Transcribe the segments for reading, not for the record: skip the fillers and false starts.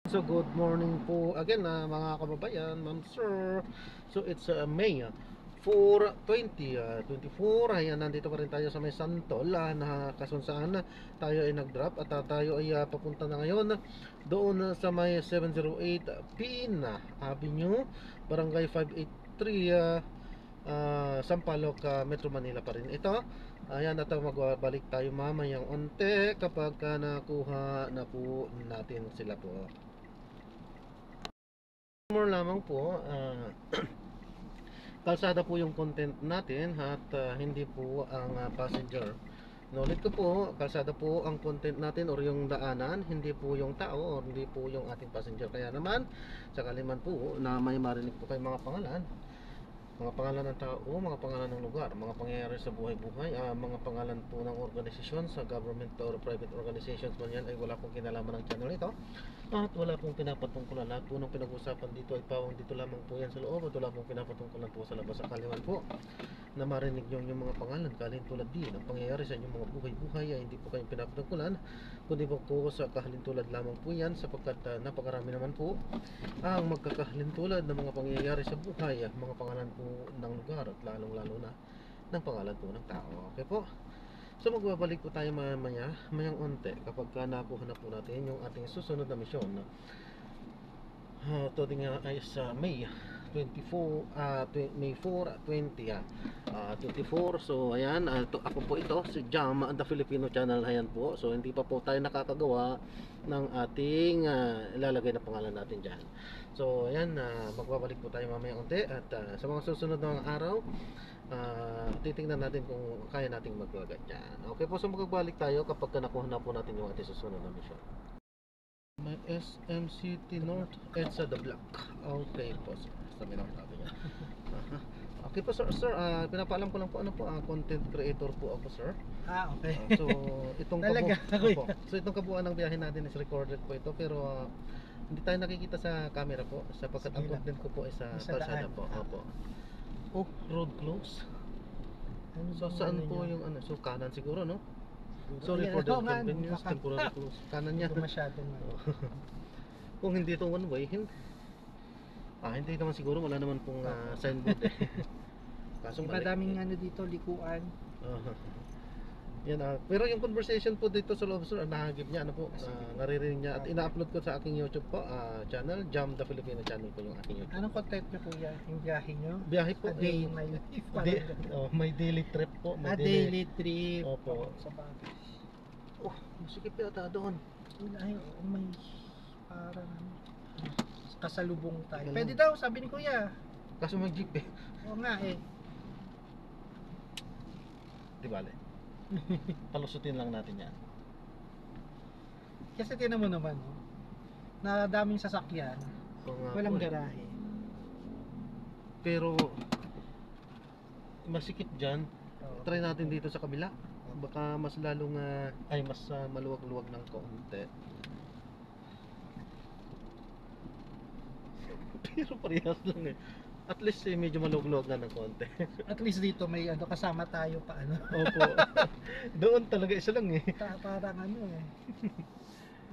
So good morning po again mga kababayan, ma'am sir. So it's May 4, 2024. Ayan, nandito pa rin tayo sa may Santol na kung saan tayo ay nag-drop at tayo ay papunta na ngayon doon sa may 708 Pina Avenue, Barangay 583, Sampaloc, Metro Manila pa rin ito. Ayan, at magbabalik tayo mamayang onte kapag nakuha na po natin sila po. More lamang po, kalsada po yung content natin at hindi po ang passenger. Nulit ko po, kalsada po ang content natin or yung daanan, hindi po yung tao or hindi po yung ating passenger. Kaya naman, sakali man po na may marinig po kayong mga pangalan ng tao, mga pangalan ng lugar, mga pangyayari sa buhay-buhay, mga pangalan po ng organisasyon sa government or private organizations man yan, ay wala pong kinalaman ng channel ito at wala pong pinapatungkulan. Lahat po ng pinag-usapan dito ay pawang dito lamang po yan sa loob at wala pong pinapatungkulan po sa labas. Sakali man po na marinig nyo yung mga pangalan, kalintulad din ang pangyayari sa inyong mga buhay-buhay, ay hindi po kayong pinapatungkulan, kundi po sa kahalintulad lamang po yan, sapagkat napakarami naman po ang magkakahalintulad ng mga pangyayari sa buhay, mga pangalan po ng lugar at lalong lalo na ng pangalan po ng tao. Okay po, so magbabalik po tayo mayang onte kapag nakuha na po natin yung ating susunod na misyon. Ito din ay sa May 24, May 4, 24. So ayan, ako po ito si Jam the Filipino channel. Ayan po, so hindi pa po tayo nakakagawa ng ating ilalagay na pangalan natin dyan. So ayan, magbabalik po tayo mamaya unti at sa mga susunod na araw, titingnan natin kung kaya nating maglagay dyan. Okay po, so magbabalik tayo kapag nakuha na po natin yung ating susunod na mission. May SM City North EDSA the Block. Okay po, sabi lang natin yan. Okay po sir, pinapaalam ko lang po, ano po, content creator po ako sir. Okay. So itong Talaga, so itong kabuuan ng biyahe natin is recorded po ito, pero hindi tayo nakikita sa camera po sapagkat ang content ko po ay sa kalsada po. Opo. Oh, road close. So saan po yung ano? So kanan siguro, no? Sorry for the inconvenience, temporary close. Kanan niya. Masyadong Kung hindi ito one way, hindi naman siguro, wala naman pong signboard eh. Kaso madaming ano dito, likuan. Yan, pero yung conversation po dito sa loob sir, nahagip niya, ano po, naririnig niya at ina-upload ko sa aking YouTube po, channel, Jam the Filipino channel po yung aking YouTube. Anong content niyo kuya? Yung biyahe niyo? Biyahe po. A day in my life. May daily trip po. May daily trip. Opo. Sa bagay. Masikip yata doon. Ay, may parang kasalubong tayo. Pwede daw, sabi ni kuya. Kaso may jeep eh. Oo nga eh. Di bale. Palusutin lang natin yan. Kasi tinan mo naman, no? Na daming sasakyan. Walang garahe. Pero masikip dyan. Try natin dito sa kabila. Baka mas lalong mas maluwag-luwag ng kaunti. Pero parehas lang eh. At least medyo maluwag-luwag na ng konti. At least dito may kasama tayo pa ano. Opo. Doon talaga isa lang eh. Parang ano eh.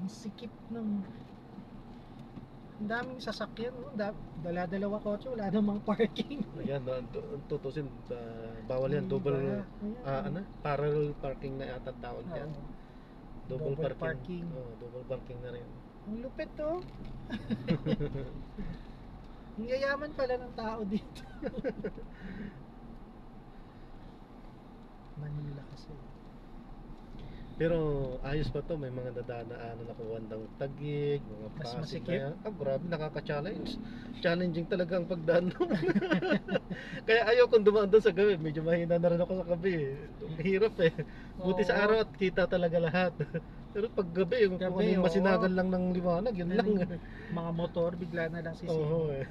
Ang sikip ng ang daming sasakyan, dala-dalawa kotse, wala namang parking. Ayan, tutusin, bawal yan, double, parallel parking na yata tawag yan. Double parking. Double parking na rin. Ang lupit to. Ang yayaman pala ng tao dito. Manila kasi. Pero ayos pa to, may mga dadaanan na kuwandang Taguig, mga Pasig na yan. Grabe, nakaka-challenge. Challenging talaga ang pagdaan doon. Kaya ayaw kong dumaan doon sa gabi, medyo mahina na rin ako sa gabi. Hirap eh. Buti sa araw at kita talaga lahat. Pero pag gabi, kung ano yung masinagan lang ng liwanag, yun lang. Mga motor, bigla na lang sisingin. Oo eh.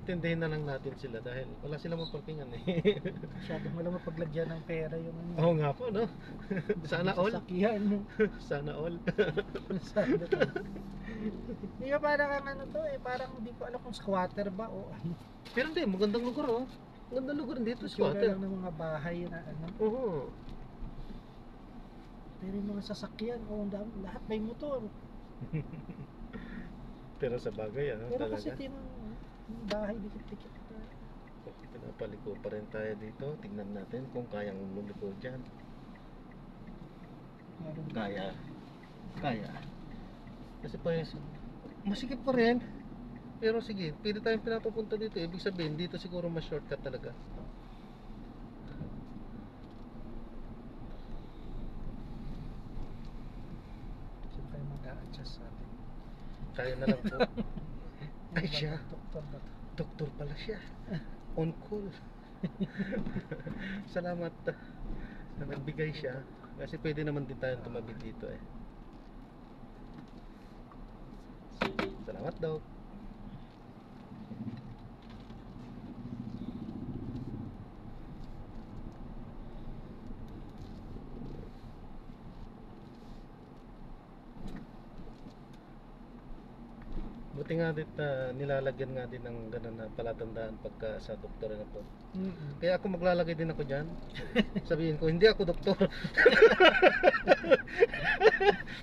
Tindihin na lang natin sila dahil wala silang maparkingan eh. Masyadong wala mapaglagyan ng pera yung ano. Oo nga po, no? Sana all. Sasakyan mo. Sana all. Sana all. Di ba parang ano to eh, parang hindi ko alam kung squatter ba o ano. Pero hindi, magandang lugar oh. Magandang lugar dito, squatter. squatter. Lang ng mga bahay na ano. Oo. Pero yung mga sasakyan, lahat may motor. Pero sa bagay, ano Pero talaga. kasi yung bahay dikit-dikit na. Pinapaliko pa rin tayo dito. Tingnan natin kung kayang lumiko dyan. Meron Kaya. Kasi pues, masikip pa rin. Pero sige, pwede tayong pinapapunta dito. Ibig sabihin, dito siguro mas shortcut talaga. Saan kayo mag-a-adjust sa atin? Kaya na lang po. Ay, siya. Doktor ba to? Doktor pala siya. On call. Salamat na nagbigay siya. Kasi pwede naman din tayong tumabit dito eh. Salamat daw. Buti nga dit nilalagyan nga din ng ganun na palatandaan pagka sa doktor na po. Kaya ako maglalagay din ako dyan. Sabihin ko, hindi ako doktor.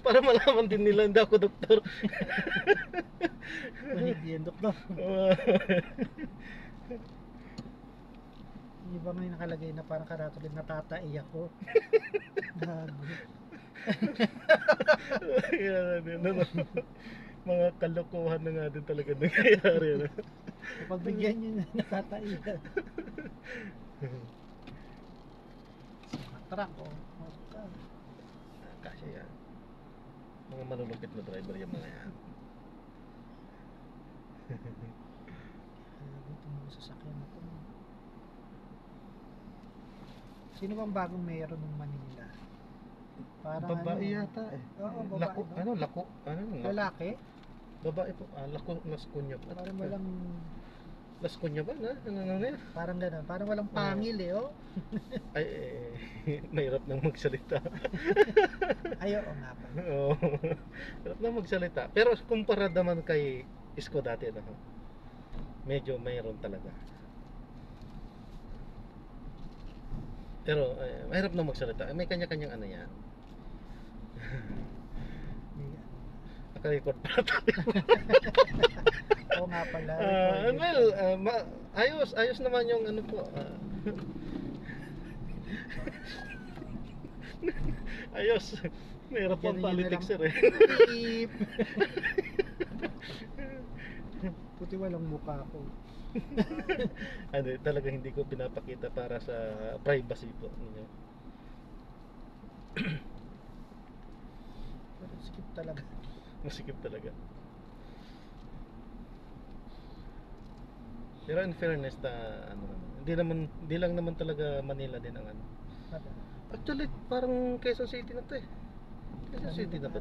Para malaman din nila hindi ako doktor. Hindi yan, doktor. Yung iba may nakalagay na parang karatulad natatay ako. Gago. Kaya ano, mga kalokohan na nga din talaga nangyayari. Ano? Kapag bigyan nyo na natatay ka. Mga truck o. Kasi yan. Mga malulupit na driver yung mga yan. Dito mga sasakyan na to. Sino bang bagong mayor ng Manila? Parang Babae yata eh. Oo, babae. Lako, Lalaki? Babae po, Lako, Las Cunha po. Parang walang, Las Cunha ba na? Ano yan? parang gano'n. Parang walang pangil eh, oh. Ay, mahirap nang magsalita. Ay, oo nga pa. Oo. Mahirap nang magsalita. Pero kumpara naman kay Isko dati, ano, medyo mayroon talaga. Pero mahirap nang magsalita. May kanya-kanyang ano yan. Naka-record pa tayo. Oo nga pala. Well, ayos naman yung ano po. Ayos. Mahirap ang politics sir eh. Beep. Puti walang mukha ko. Ano, talaga hindi ko pinapakita para sa privacy po ninyo. Pero skip talaga. Masikip talaga. Pero in fairness hindi lang naman talaga Manila din ang ano. Actually, parang Quezon City na 'to eh. Quezon City na ba?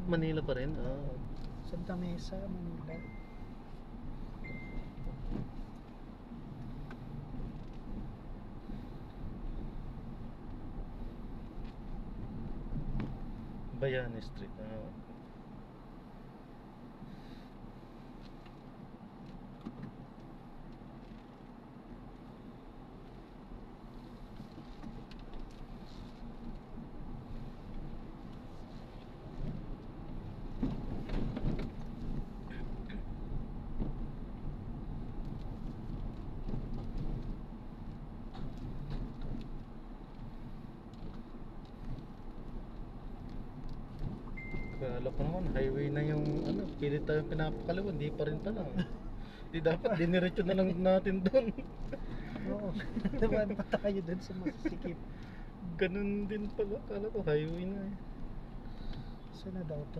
Manila pa rin. Santa Mesa, Manila. Bayani Street. Akala ko naman highway na yung ano, pilit tayo pinapakaliwa, hindi pa rin pala. Di dapat diniretso na lang natin doon. Oo. Naman pa tayo dun sa masisikip. Ganun din pala, akala ko highway na eh. Saan na daw to?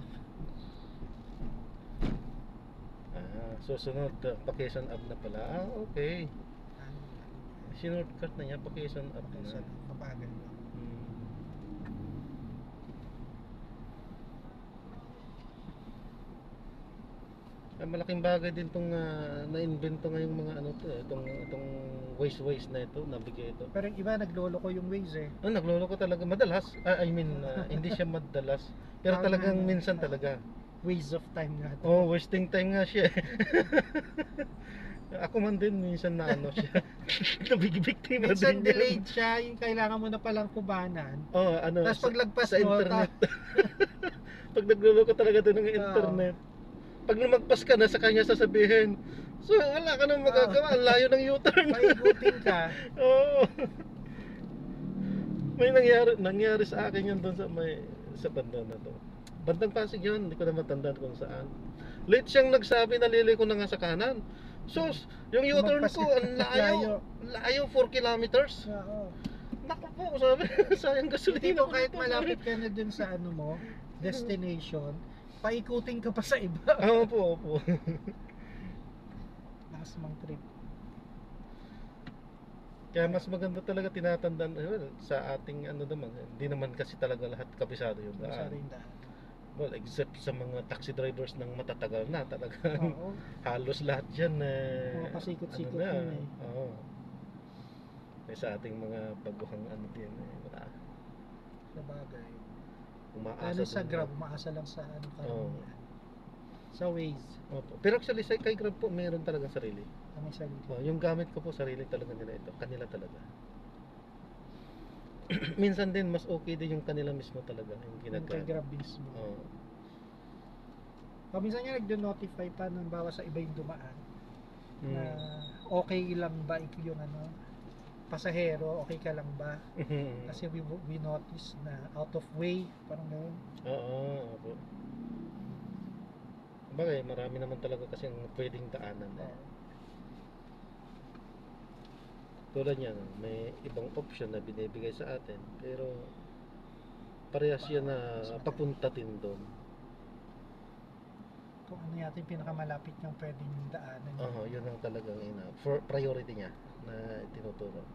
Susunod, Quezon Ave na pala. Okay. Sinurtcut na niya, Quezon Ave Okay, na. saan? Papagal lang. Malaking bagay din tong na-invento ngayong mga ano to eh, itong ways na ito, nabigay ito. Pero yung iba naglolo ko yung Waze eh. Nagloloko talaga madalas. Hindi siya madalas, pero talagang minsan talaga. Waste of time nga. Oh, wasting time nga siya. Ako man din minsan na ano siya. Nabibiktima Minsan din delayed siya, yung kailangan mo na palang kubanan. Oh, ano, Tapos paglagpas sa mo, internet. Pag nagluloko talaga doon ng Oo. internet. Pag lumagpas ka na sa kanya sasabihin, so wala ka nang magagawa, ang layo ng U-turn. paikutin ka. Oo. May nangyari sa akin yun doon sa banda na to. Bandang Pasig yun, hindi ko na matandaan kung saan. Late siyang nagsabi na liliko na nga sa kanan. Sus, yung U-turn Lumagpas ko, ka. ang layo. Layo 4 kilometers. Oo. Naku po, sabi, sayang Hindi gasolina mo ko kahit dito, malapit ka na dun sa ano mo, destination, paikutin ka pa sa iba. Oo po, opo. Lakas mang trip. Kaya mas maganda talaga tinatandaan, well, sa ating ano naman, hindi naman kasi talaga lahat kabisado yung Sa daan. rin daan. Well, except sa mga taxi drivers ng matatagal na talaga. Oo. Halos lahat yan Mga pasikot-sikot ano na, yun eh. oo. Eh, sa ating mga baguhang ano din wala. Sa bagay. Umaasa Ano sa din Grab, na- umaasa lang sa ano ka. Oo. Sa Waze, Opo. Pero actually sa kay Grab po mayroon talaga sarili. kami sa dito. Yung gamit ko po sarili talaga nila ito. Kanila talaga. Minsan din mas okay din yung kanila mismo talaga yung Yung kay ginagamit. Grab mismo. Oo. Paminsan nga nagdo-notify pa nang bawa sa iba yung dumaan na Mm. okay lang ba yung ano, pasahero, okay ka lang ba? Kasi we notice na out of way, parang gano'n. Oo, opo. Bagay, marami naman talaga kasi pwedeng daanan. Tulad niyan, may ibang option na binibigay sa atin, pero parehas yan na papunta din doon. Kung ano yata yung pinakamalapit niyang pwedeng daanan. Oo, yun ang talagang for priority niya na tinuturo.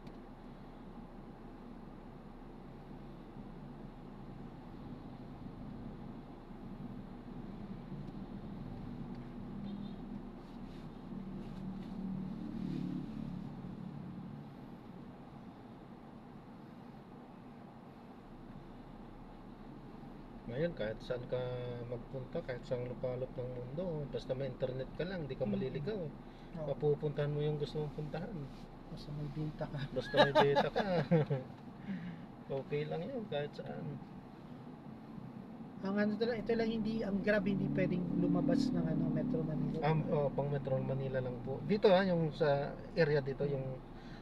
Ngayon, kahit saan ka magpunta, kahit saan lupalop ng mundo, basta may internet ka lang, di ka maliligaw. Oo. Mapupuntahan mo yung gusto mong puntahan. Basta may data ka. Basta may data ka. Okay lang yun, kahit saan. Ang ano talaga, ito lang hindi, ang Grab hindi pwedeng lumabas ng ano, Metro Manila. Pang Metro Manila lang po. Dito yung sa area dito, yung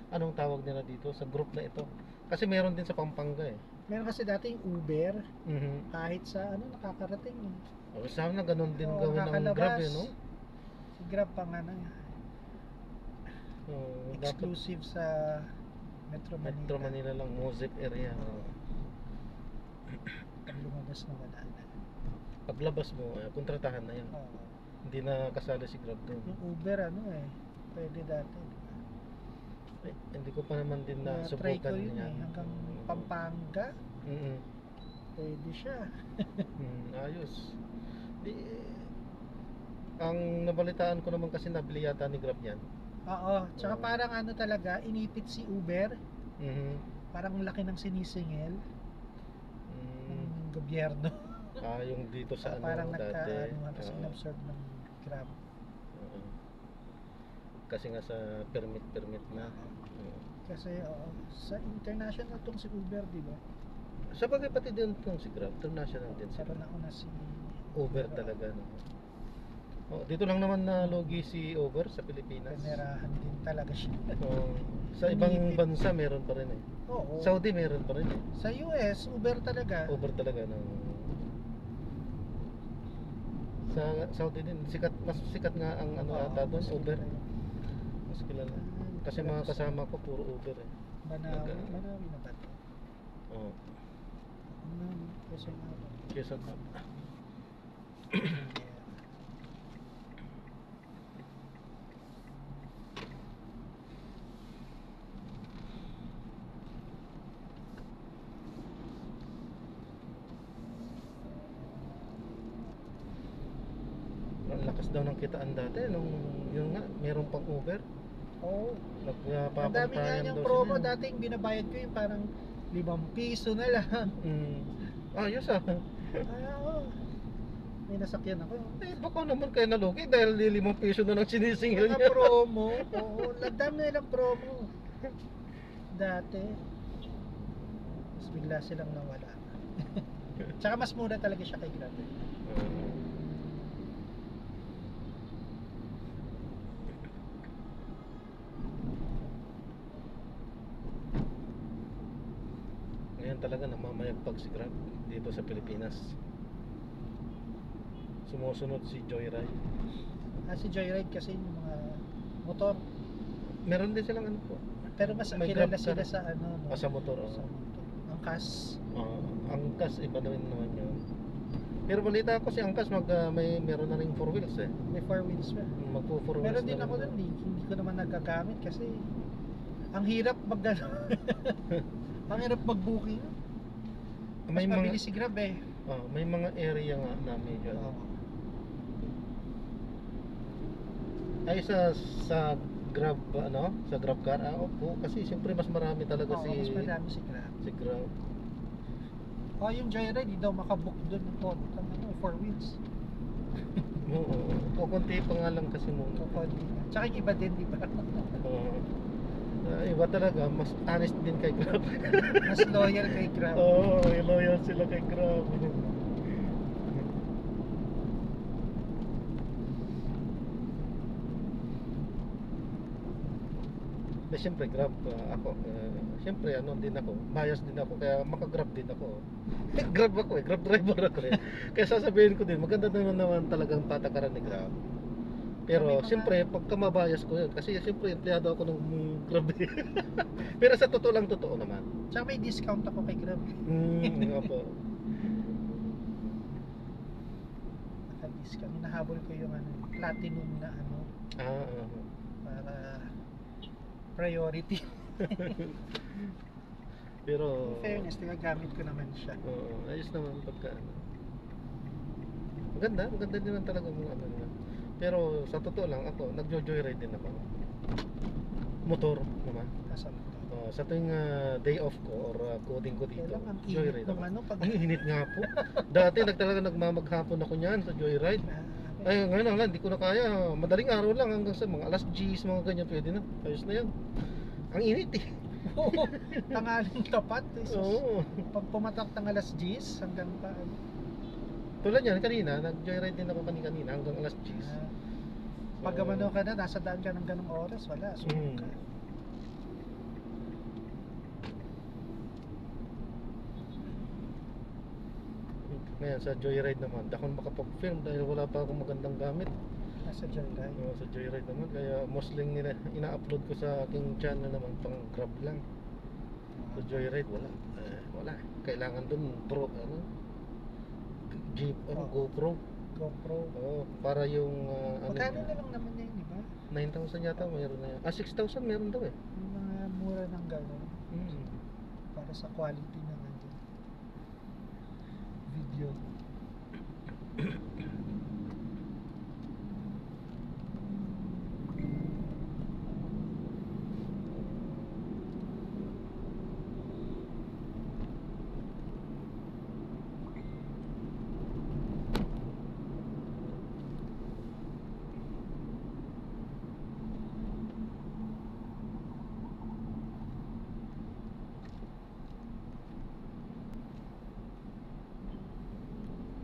anong tawag nila dito, sa group na ito. Kasi meron din sa Pampanga eh. Meron kasi dati yung Uber, Mhm. kahit sa ano, nakakarating eh. Sana ganun din Oo, gawin ng nakakalabas. Grab eh, no? Si Grab pang ano, Dapat exclusive sa Metro Manila. Metro Manila lang, Mosec area. Pag lumabas na wala na. Paglabas mo, kontratahan na yan. Oo. Hindi na kasali si Grab doon. Yung Uber ano pwede dati. Hindi ko pa naman din na Na-try ko subukan yun yan. hanggang Pampanga, Mhm. pwede siya. Ayos. Di, ang nabalitaan ko naman kasi nabili yata ni Grab yan. Oo, tsaka Oo. parang ano talaga, inipit si Uber, Mhm. parang laki ng sinisingil Mm. ng gobyerno. Yung dito sa ano Parang dati. nagka-ano kasi Oo. in-absorb ng Grab. Oo. Kasi nga sa permit na. Oo. Kasi sa international tong si Uber, di ba? Sa bagay pati din itong si Grab, international din Pero sila. nauna si Uber talaga, no? Dito lang naman na logi si Uber sa Pilipinas. Kanerahan din talaga siya. Sa ibang Inipit. bansa meron pa rin eh. Oo. Saudi meron pa rin eh. Sa US, Uber talaga. Uber talaga no. Sa Saudi din mas sikat nga ang ano Oo, ata doon, mas Uber. kilala yun. Mas kilala. Kasi Kilala mga sa kasama ko puro Uber eh. Banawi, Nagka- Banawi na ba ito? Oo. Quezon Abo. Quezon Hub. Ang lakas daw ng kitaan dati nung yun nga, meron pang Uber. Oo. Ang dami nga Nagpapantayan niyang daw promo. sila. Dating binabayad ko yung parang 5 piso na lang. Ayos ah. Oo. may nasakyan ako. Eh, baka naman kayo nalugi dahil 5 piso na ng sinisingil Mga niya. promo, oo, dami nilang promo. Dati. Tapos bigla silang nawala. Tsaka mas mura talaga siya kay Grab. Ngayon talaga namamayagpag si Grab dito sa Pilipinas. Sumusunod si Joyride. Si Joyride kasi yung mga motor. Meron din silang ano po. Pero mas May kilala Grab car. sila sa ano, no? Sa motor. Sa motor. Angkas. Angkas iba na rin naman yun. Pero balita ko si Angkas meron na ring 4 wheels eh. May 4 wheels pa. Magpo 4 wheels. Meron din na ako rin. nun, hindi ko naman nagagamit kasi ang hirap ang hirap mag-booking. Mas May mga mabilis si Grab eh. may mga area nga na medyo Oo. ay sa Grab sa Grab car opo kasi siyempre mas marami talaga Oo, si mas madami si Grab. Grab. Yung Joyride, di daw makabook doon ng 4 wheels. Oo, kukunti pa nga lang kasi muna. Kukunti na. Tsaka yung iba din, di ba? Oo. Iba talaga, mas honest din kay Grab. Mas loyal kay Grab. Oo, loyal sila kay Grab. Eh, siyempre Grab ako siyempre din ako bias din ako kaya maka-Grab din ako. Grab ako Grab driver ako eh. Kaya sasabihin ko din maganda naman talagang patakaran ni Grab. Pero May mga- siyempre pagka mabayas ko yun kasi siyempre empleyado ako ng Grab eh. Pero sa totoo lang totoo naman. Tsaka may discount ako kay Grab. Nga po. Naka-discount. Hinahabol ko yung platinum na para priority. Pero In fairness, nagagamit ko naman siya. ayos naman pagka maganda din naman talaga mga naman. Pero sa totoo lang ako nagjo-joyride din ako. Motor naman. Nasa motor. Sa tuwing day off ko or coding ko dito, Kailang ang init joyride ng ako. pag Ang init nga po. Dati talaga nagmamaghapon ako niyan sa joyride. Ay, ngayon lang, hindi ko na kaya. Madaling araw lang hanggang sa mga alas 10, mga ganyan, pwede na. Ayos na yan. Ang init eh. Oo, tangaling tapat. Oo. Pag pumatak ng alas 10 hanggang pa. Tulad yan, kanina, nag-joyride din ako kanina hanggang alas 10. Pag gamano ka na, nasa daan ka ng ganong oras, wala. Sunog ka. Ngayon, sa joyride naman, di ako makapag-film dahil wala pa akong magandang gamit. Nasa Joyride. Sa joyride naman, kaya mostly ina-upload ko sa aking channel naman pang Grab lang. Sa joyride, wala. Kailangan dun pro, GoPro. GoPro. Para yung Magkano na lang naman yun, di ba? 9,000 yata mayroon na yan. 6,000 meron daw eh. Yung mga mura ng gano'n. Mm. Para sa quality ng video.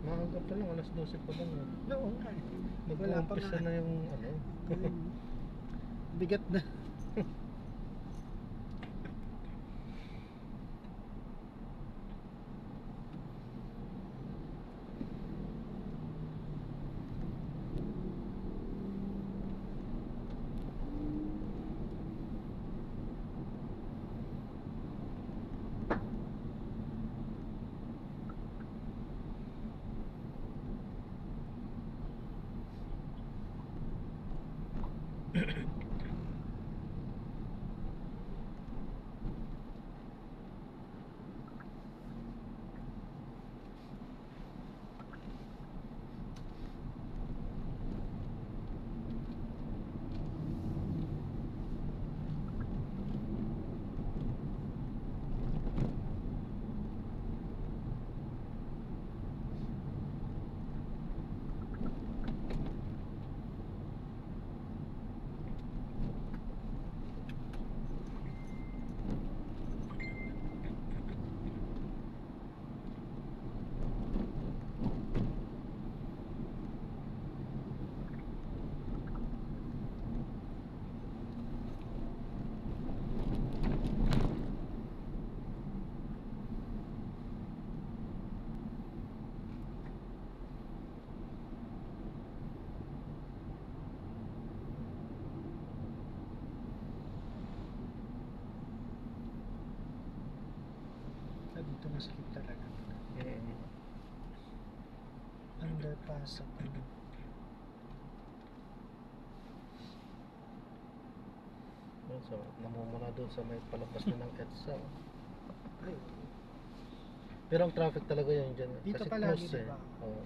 Maaga pa lang, alas 12 pa lang. Oo nga. Wala pa Mag-uumpisa nga. na yung Bigat na. underpass. So, namumuna doon sa may palabas na ng EDSA. Ay, Pero ang traffic talaga yan dyan. dito Kasi palagi, close diba? Oo.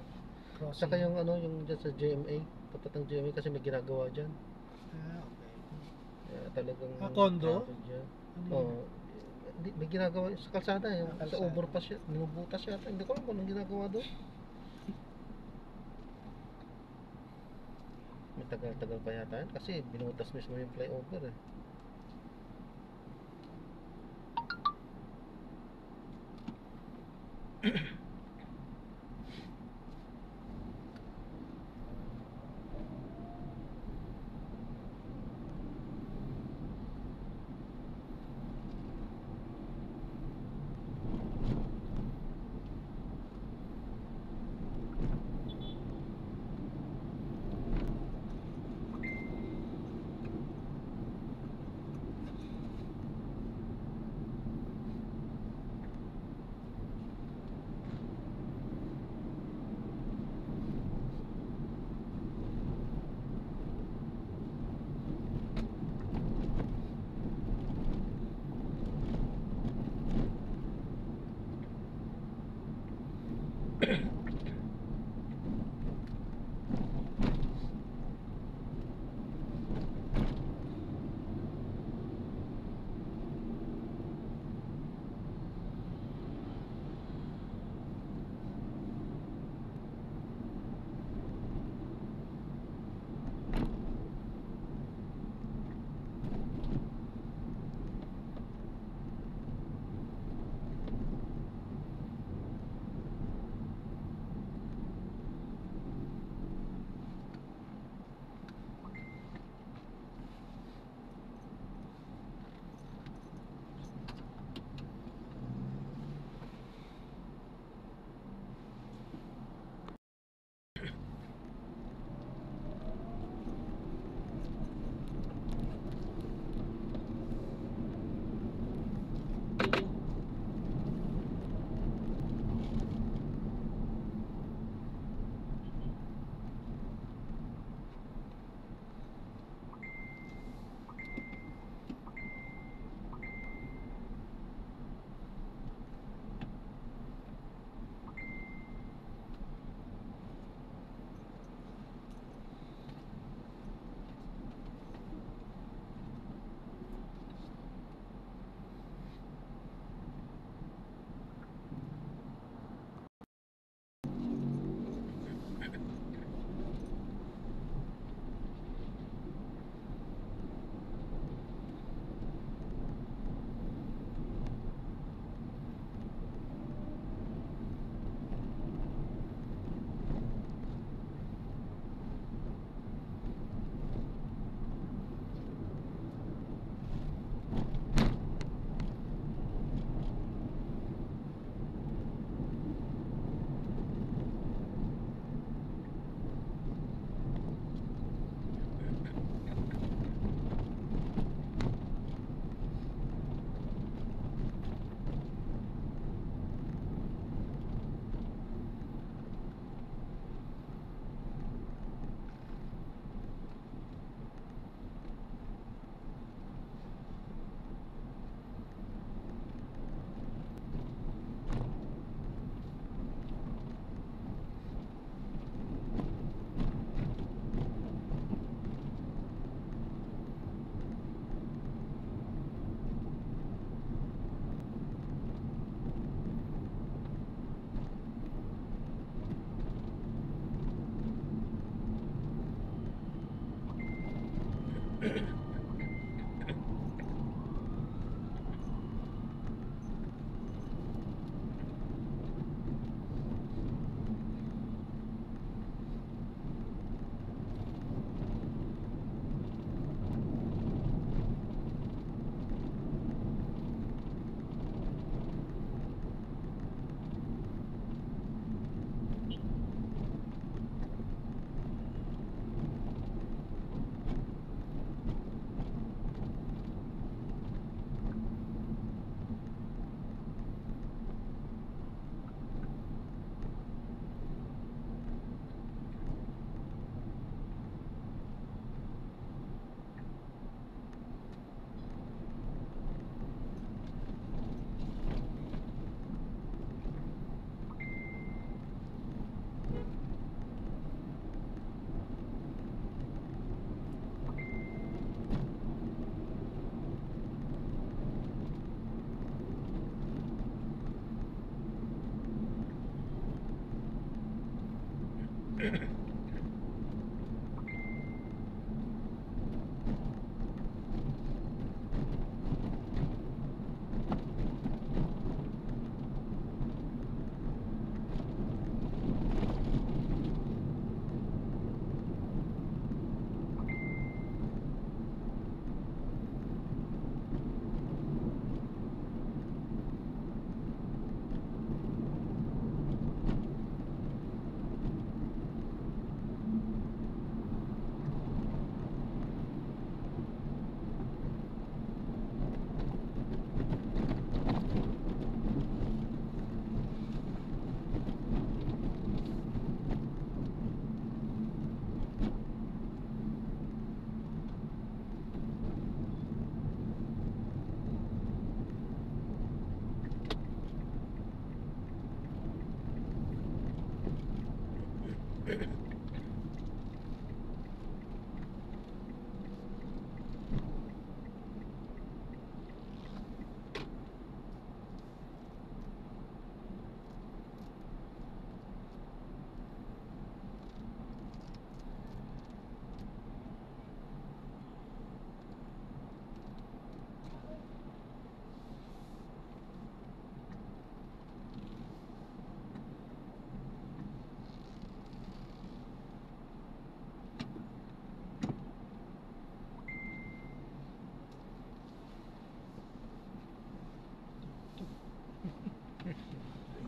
Crossing. Saka yung ano, yung dyan sa GMA, tapat ng GMA kasi may ginagawa dyan. Okay. Kaya talagang Condo? traffic dyan. Ano yun? Oo. May ginagawa sa kalsada, yung sa Kalsada. overpass yun, ninubutas yata. Hindi ko alam kung anong ginagawa doon. May tagal-tagal pa yata yan kasi binutas mismo yung flyover eh.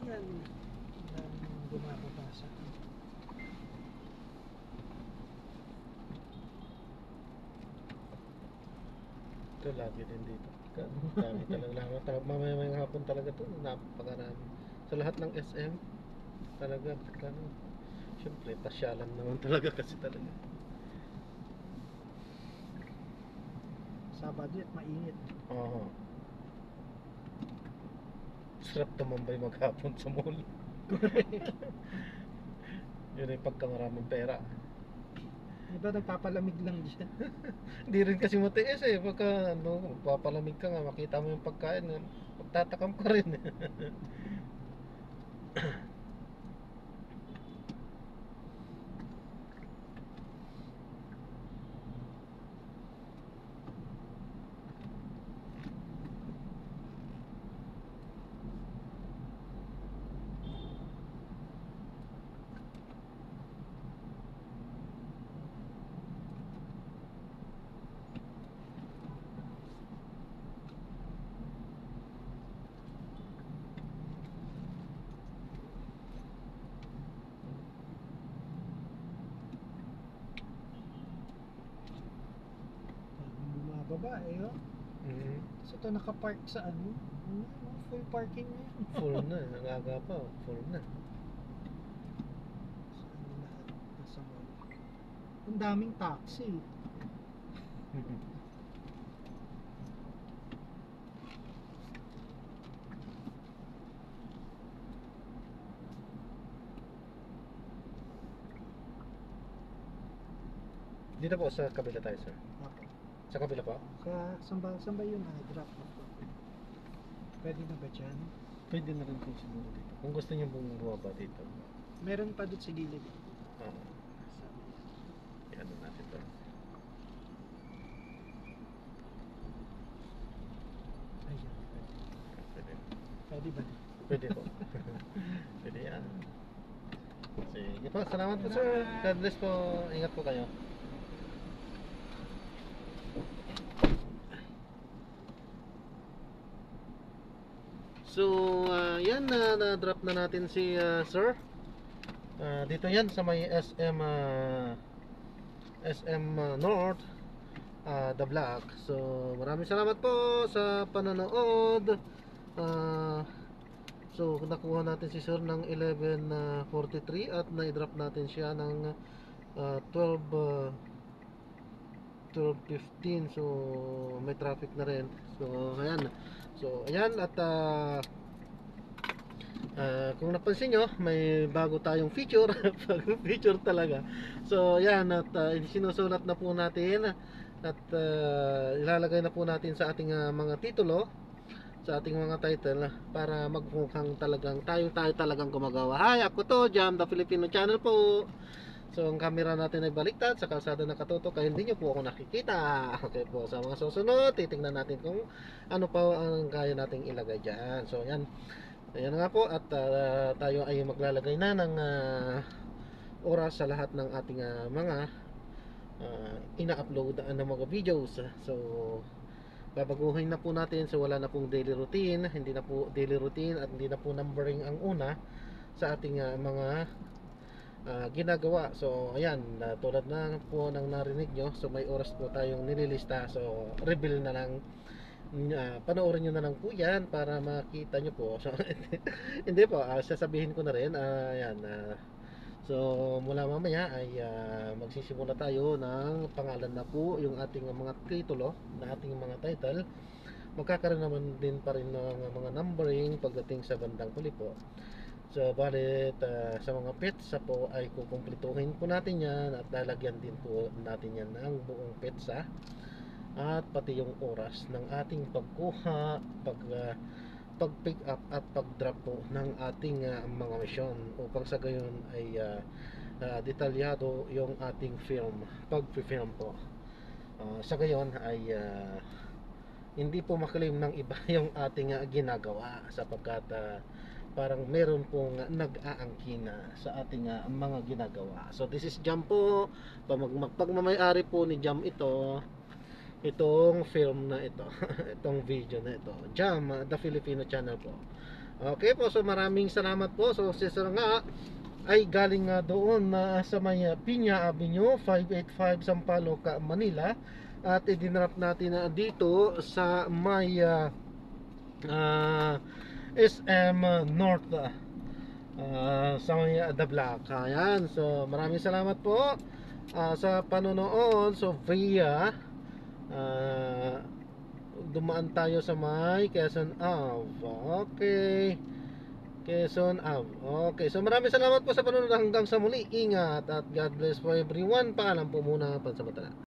Ayan. Bumababa sa Ito lagi din dito. Dami talaga. Mamaya hapon talaga to. Napakarami. Sa lahat ng SM, talaga. Siyempre, pasyalan naman talaga kasi talaga. Sabado at mainit. Oo. Sarap tumambay maghapon sa mall. Yun ay pagka maraming pera. Iba nagpapalamig lang dyan. Hindi rin kasi matiis eh. Pagka papalamig ka nga, makita mo yung pagkain, magtatakam ka rin. Bumababa eh, oh. Mhm. So ito nakapark sa ano? Full parking na yan. Full na, nagaga pa, full na. So, ano lahat nasa mall. Ang daming taxi. Dito po sa kabila tayo, sir. Ako. Sa kabila po? Saan ba yun? Drop off ko. Pwede na ba dyan? Pwede na rin po siguro dito. Kung gusto niyo pong bumaba dito. Meron pa doon sa gilid. Oo. Yan natin to. Ayan. Pwede. Pwede ba? Pwede po. Pwede yan. Sige po, salamat po sir. God bless po. Ingat po kayo. So, yan na-drop na natin si sir. Dito yan sa may SM North, The Black. So, maraming salamat po sa panonood. So, nakuha natin si sir ng 11:43 at na-drop natin siya ng 12:15. So, may traffic na rin. So, ayan. So, ayan at kung napansin nyo, may bago tayong feature. Bagong feature talaga. So, ayan at sinusulat na po natin at ilalagay na po natin sa ating mga titulo. sa ating mga title para magmukhang talagang tayo talagang gumagawa. Hi, ako to, Jam the Filipino Channel po. So ang camera natin ay baliktad sa kalsada na katutok kaya hindi nyo po ako nakikita. Okay po, sa mga susunod titingnan natin kung ano pa ang kaya nating ilagay dyan. So yan, ayan nga po at tayo ay maglalagay na ng oras sa lahat ng ating mga ina-upload ng mga videos. So babaguhin na po natin, so wala na pong daily routine, hindi na po daily routine at hindi na po numbering ang una sa ating mga ginagawa. So ayan, tulad na po ng narinig nyo, so may oras po tayong nililista, so reveal na lang, panoorin nyo na lang po yan para makita nyo po. So hindi po, sasabihin ko na rin, ayan, so mula mamaya ay magsisimula tayo ng pangalan na po yung ating mga titulo na ating mga title. Magkakaroon naman din pa rin ng mga numbering pagdating sa bandang huli po. So balit sa mga petsa po ay kukumplituhin po natin yan at lalagyan din po natin yan ng buong petsa at pati yung oras ng ating pagkuha, pag-pick up at pag-drop po ng ating mga mission upang sa gayon ay detalyado yung ating film, pag-film po. Sa gayon ay hindi po makalim ng iba yung ating ginagawa sapagkat parang meron pong nag-aangkina sa ating mga ginagawa. So this is Jam po, pagmamayari po ni Jam itong film na ito itong video na ito, Jam the Filipino Channel po. Okay po, so maraming salamat po. So si Sir nga ay galing nga doon na sa may Piña Avenue 585 Sampaloc, Manila, at idinrap natin dito sa may SM North sa may The Black. Ayan, so maraming salamat po sa panonood. So via dumaan tayo sa may Quezon Ave. Okay, Quezon Ave. Okay, so maraming salamat po sa panonood hanggang sa muli. Ingat at God bless for everyone. Paalam po muna pansamantala.